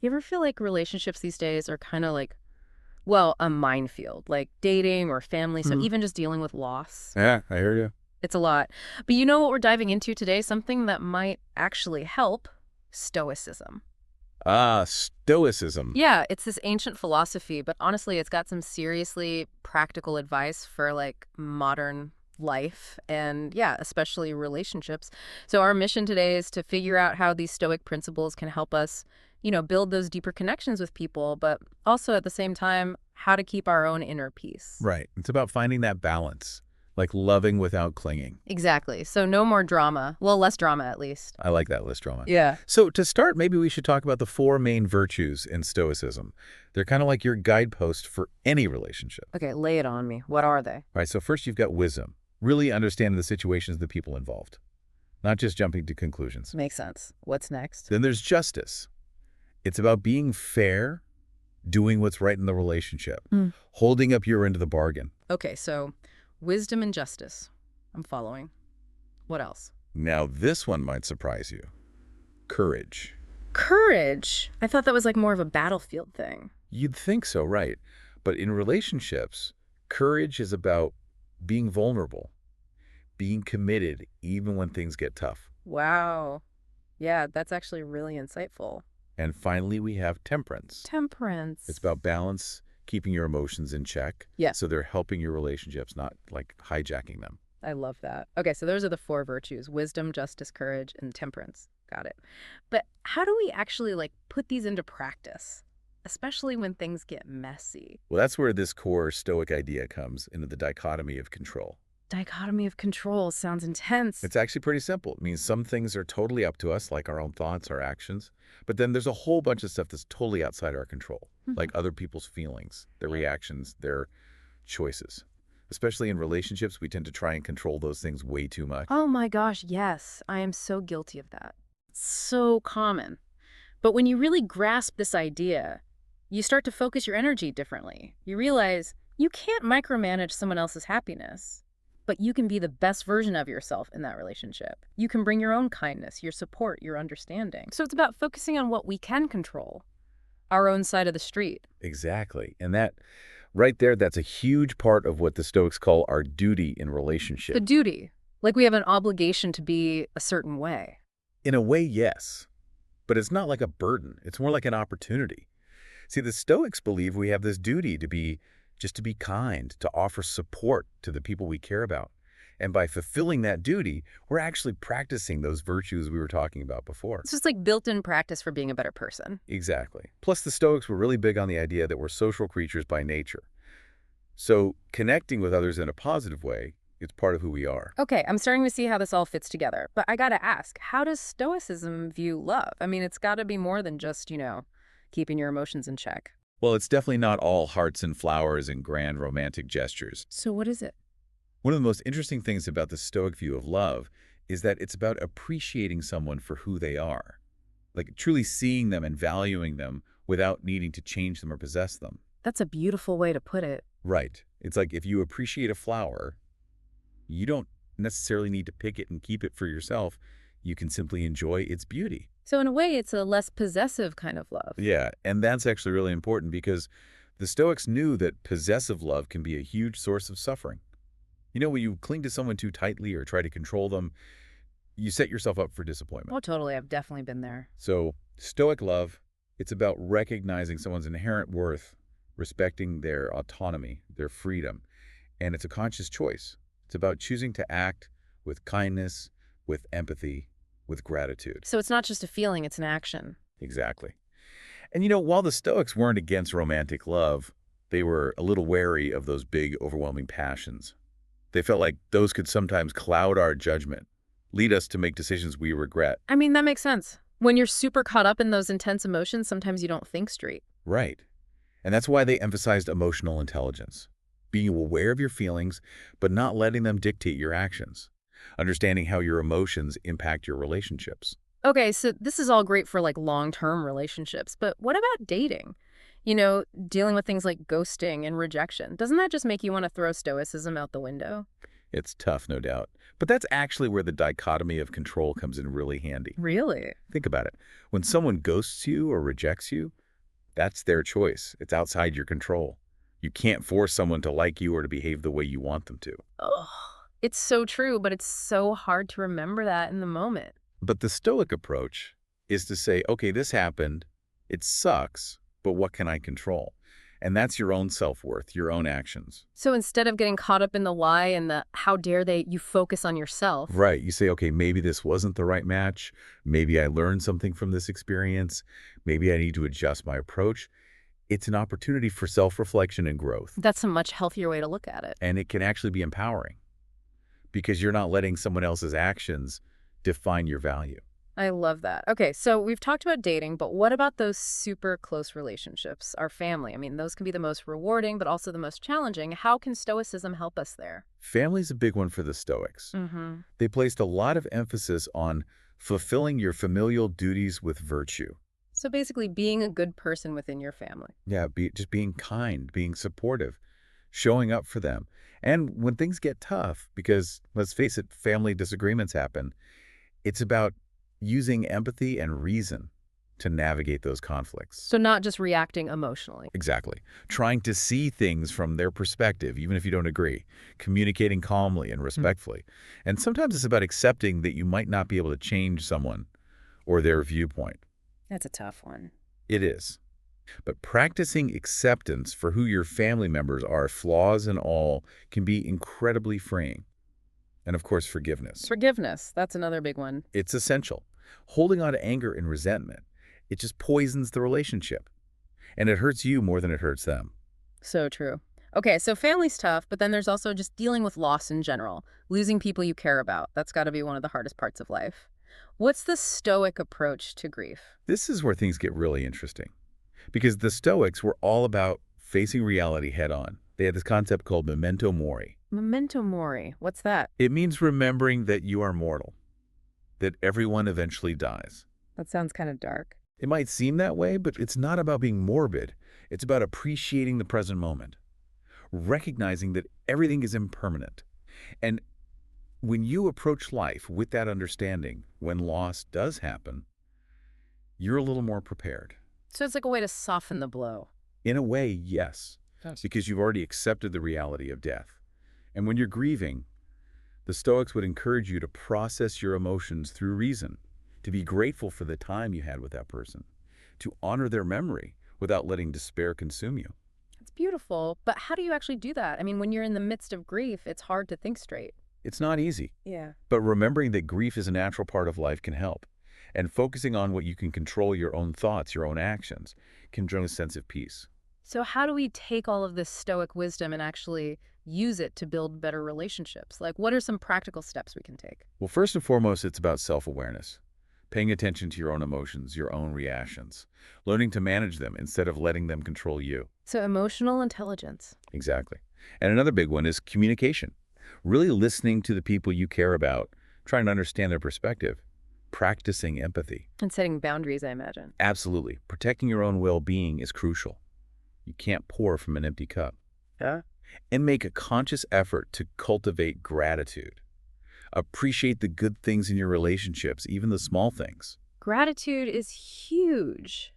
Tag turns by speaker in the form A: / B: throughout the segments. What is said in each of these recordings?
A: You ever feel like relationships these days are kind of like, well, a minefield, like dating or family, so
B: Hmm.
A: even just dealing with loss?
B: Yeah, I hear you.
A: It's a lot. But you know what we're diving into today? Something that might actually help: Stoicism.
B: Ah, Stoicism.
A: Yeah, it's this ancient philosophy, but honestly, it's got some seriously practical advice for like modern life and yeah, especially relationships. So our mission today is to figure out how these Stoic principles can help us, build those deeper connections with people, but also at the same time, how to keep our own inner peace.
B: Right. It's about finding that balance, like loving without clinging.
A: Exactly. So no more drama. Well, less drama at least.
B: I like that list, Roma.
A: Yeah.
B: So to start, maybe we should talk about the four main virtues in Stoicism. They're kind of like your guidepost for any relationship.
A: Okay, lay it on me. What are they?
B: Right. So first, you've got wisdom, really understanding the situations of the people involved, not just jumping to conclusions.
A: Makes sense. What's next?
B: Then there's justice. It's about being fair, doing what's right in the relationship,
A: Mm.
B: holding up your end of the bargain.
A: Okay, so wisdom and justice. I'm following. What else?
B: Now, this one might surprise you. Courage.
A: Courage. I thought that was like more of a battlefield thing.
B: You'd think so, right? But in relationships, courage is about being vulnerable, being committed even when things get tough.
A: Wow. Yeah, that's actually really insightful.
B: And finally, we have temperance.
A: Temperance.
B: It's about balance, keeping your emotions in check.
A: Yeah,
B: So they're helping your relationships, not like hijacking them.
A: I love that. Okay, so those are the four virtues: wisdom, justice, courage, and temperance. Got it. But how do we actually like put these into practice, especially when things get messy?
B: Well, that's where this core Stoic idea comes into the dichotomy of control.
A: Dichotomy of control sounds intense.
B: It's actually pretty simple. It means some things are totally up to us, like our own thoughts, our actions. But then there's a whole bunch of stuff that's totally outside our control, like other people's feelings, their reactions, their choices. Especially in relationships, we tend to try and control those things way too much.
A: Oh my gosh, yes. I am so guilty of that. It's so common. But when you really grasp this idea, you start to focus your energy differently. You realize you can't micromanage someone else's happiness, but you can be the best version of yourself in that relationship. You can bring your own kindness, your support, your understanding. So it's about focusing on what we can control, our own side of the street.
B: Exactly. And that right there, that's a huge part of what the Stoics call our duty in
A: The
B: relationship.
A: duty. Like we have an obligation to be a certain way.
B: In a way, yes. But it's not like a burden. It's more like an opportunity. See, the Stoics believe we have this duty to be just to be kind, to offer support to the people we care about. And by fulfilling that duty, we're actually practicing those virtues we were talking about before.
A: It's just like built-in practice for being a better person.
B: Exactly. Plus, the Stoics were really big on the idea that we're social creatures by nature. So connecting with others in a positive way is part of who we are.
A: Okay, I'm starting to see how this all fits together. But I gotta ask, how does Stoicism view love? I mean, it's gotta be more than just, keeping your emotions in check.
B: Well, it's definitely not all hearts and flowers and grand romantic gestures.
A: So what is it?
B: One of the most interesting things about the Stoic view of love is that it's about appreciating someone for who they are, like truly seeing them and valuing them without needing to change them or possess them.
A: That's a beautiful way to put it.
B: Right. It's like if you appreciate a flower, you don't necessarily need to pick it and keep it for yourself. You can simply enjoy its beauty.
A: So in a way, it's a less possessive kind of love.
B: Yeah, and that's actually really important because the Stoics knew that possessive love can be a huge source of suffering. When you cling to someone too tightly or try to control them, you set yourself up for disappointment.
A: Oh, totally. I've definitely been there.
B: So, Stoic love, it's about recognizing someone's inherent worth, respecting their autonomy, their freedom, and it's a conscious choice. It's about choosing to act with kindness, with empathy, with gratitude.
A: So it's not just a feeling, it's an action.
B: Exactly. And while the Stoics weren't against romantic love, they were a little wary of those big, overwhelming passions. They felt like those could sometimes cloud our judgment, lead us to make decisions we regret.
A: I mean, that makes sense. When you're super caught up in those intense emotions, sometimes you don't think straight.
B: Right. And that's why they emphasized emotional intelligence, being aware of your feelings, but not letting them dictate your actions, understanding how your emotions impact your relationships.
A: Okay, so this is all great for like long-term relationships, but what about dating? Dealing with things like ghosting and rejection. Doesn't that just make you want to throw stoicism out the window?
B: It's tough, no doubt. But that's actually where the dichotomy of control comes in really handy.
A: Really?
B: Think about it. When someone ghosts you or rejects you, that's their choice. It's outside your control. You can't force someone to like you or to behave the way you want them to.
A: Oh, it's so true, but it's so hard to remember that in the moment.
B: But the Stoic approach is to say, okay, this happened. It sucks, but what can I control? And that's your own self-worth, your own actions.
A: So instead of getting caught up in the why and the how dare they, you focus on yourself.
B: Right. You say, okay, maybe this wasn't the right match. Maybe I learned something from this experience. Maybe I need to adjust my approach. It's an opportunity for self-reflection and growth.
A: That's a much healthier way to look at it.
B: And it can actually be empowering because you're not letting someone else's actions define your value.
A: I love that. Okay, so we've talked about dating, but what about those super close relationships, our family? I mean, those can be the most rewarding, but also the most challenging. How can Stoicism help us there?
B: Family's a big one for the Stoics.
A: Mm-hmm.
B: They placed a lot of emphasis on fulfilling your familial duties with virtue.
A: So basically being a good person within your family.
B: Yeah, just being kind, being supportive, showing up for them. And when things get tough, because let's face it, family disagreements happen, it's about using empathy and reason to navigate those conflicts.
A: So not just reacting emotionally.
B: Exactly. Trying to see things from their perspective, even if you don't agree. Communicating calmly and respectfully. And sometimes it's about accepting that you might not be able to change someone or their viewpoint.
A: That's a tough one.
B: It is. But practicing acceptance for who your family members are, flaws and all, can be incredibly freeing. And of course, forgiveness.
A: Forgiveness, that's another big one.
B: It's essential. Holding on to anger and resentment, it just poisons the relationship. And it hurts you more than it hurts them.
A: So true. Okay, so family's tough, but then there's also just dealing with loss in general. Losing people you care about. That's got to be one of the hardest parts of life. What's the Stoic approach to grief?
B: This is where things get really interesting. Because the Stoics were all about facing reality head on. They had this concept called memento mori.
A: Memento mori. What's that?
B: It means remembering that you are mortal, that everyone eventually dies.
A: That sounds kind of dark.
B: It might seem that way, but it's not about being morbid. It's about appreciating the present moment, recognizing that everything is impermanent. And when you approach life with that understanding, when loss does happen, you're a little more prepared.
A: So it's like a way to soften the blow.
B: In a way, yes,
A: Yes.
B: because you've already accepted the reality of death. And when you're grieving, the Stoics would encourage you to process your emotions through reason, to be grateful for the time you had with that person, to honor their memory without letting despair consume you.
A: It's beautiful, but how do you actually do that? I mean, when you're in the midst of grief, it's hard to think straight.
B: It's not easy,
A: Yeah.
B: but remembering that grief is a natural part of life can help. And focusing on what you can control, your own thoughts, your own actions, can bring a sense of peace.
A: So how do we take all of this Stoic wisdom and actually use it to build better relationships? Like, what are some practical steps we can take?
B: Well, first and foremost, it's about self-awareness. Paying attention to your own emotions, your own reactions. Learning to manage them instead of letting them control you.
A: So emotional intelligence.
B: Exactly. And another big one is communication. Really listening to the people you care about, trying to understand their perspective, practicing empathy.
A: And setting boundaries, I imagine.
B: Absolutely. Protecting your own well-being is crucial. You can't pour from an empty cup.
A: Yeah.
B: And make a conscious effort to cultivate gratitude. Appreciate the good things in your relationships, even the small things.
A: Gratitude is huge.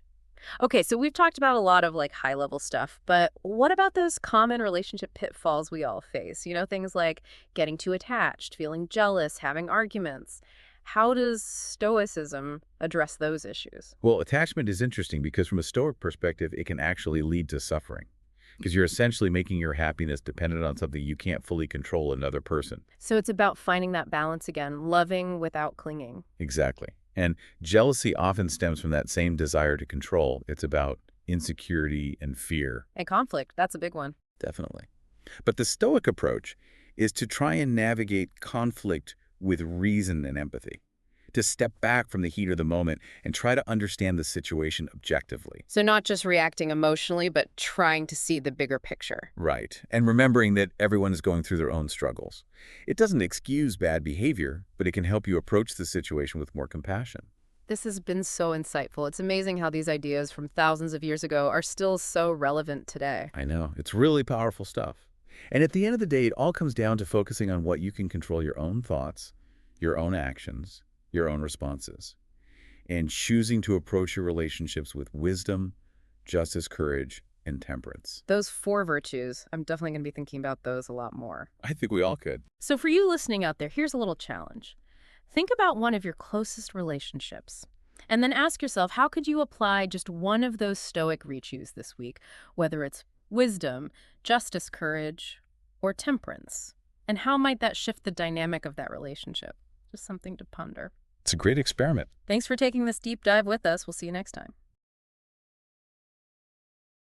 A: Okay, so we've talked about a lot of like high level stuff, but what about those common relationship pitfalls we all face? You know, things like getting too attached, feeling jealous, having arguments. How does Stoicism address those issues?
B: Well, attachment is interesting because from a Stoic perspective, it can actually lead to suffering. Because you're essentially making your happiness dependent on something you can't fully control another person.
A: So it's about finding that balance again, loving without clinging.
B: Exactly. And jealousy often stems from that same desire to control. It's about insecurity and fear.
A: And conflict, that's a big one.
B: Definitely. But the Stoic approach is to try and navigate conflict with reason and empathy, to step back from the heat of the moment and try to understand the situation objectively.
A: So not just reacting emotionally, but trying to see the bigger picture.
B: Right. And remembering that everyone is going through their own struggles. It doesn't excuse bad behavior, but it can help you approach the situation with more compassion.
A: This has been so insightful. It's amazing how these ideas from thousands of years ago are still so relevant today.
B: I know. It's really powerful stuff. And at the end of the day, it all comes down to focusing on what you can control: your own thoughts, your own actions, your own responses, and choosing to approach your relationships with wisdom, justice, courage, and temperance.
A: Those four virtues, I'm definitely going to be thinking about those a lot more.
B: I think we all could.
A: So for you listening out there, here's a little challenge. Think about one of your closest relationships, and then ask yourself, how could you apply just one of those Stoic virtues this week, whether it's wisdom, justice, courage, or temperance? And how might that shift the dynamic of that relationship? Just something to ponder.
B: It's a great experiment.
A: Thanks for taking this deep dive with us. We'll see you next time.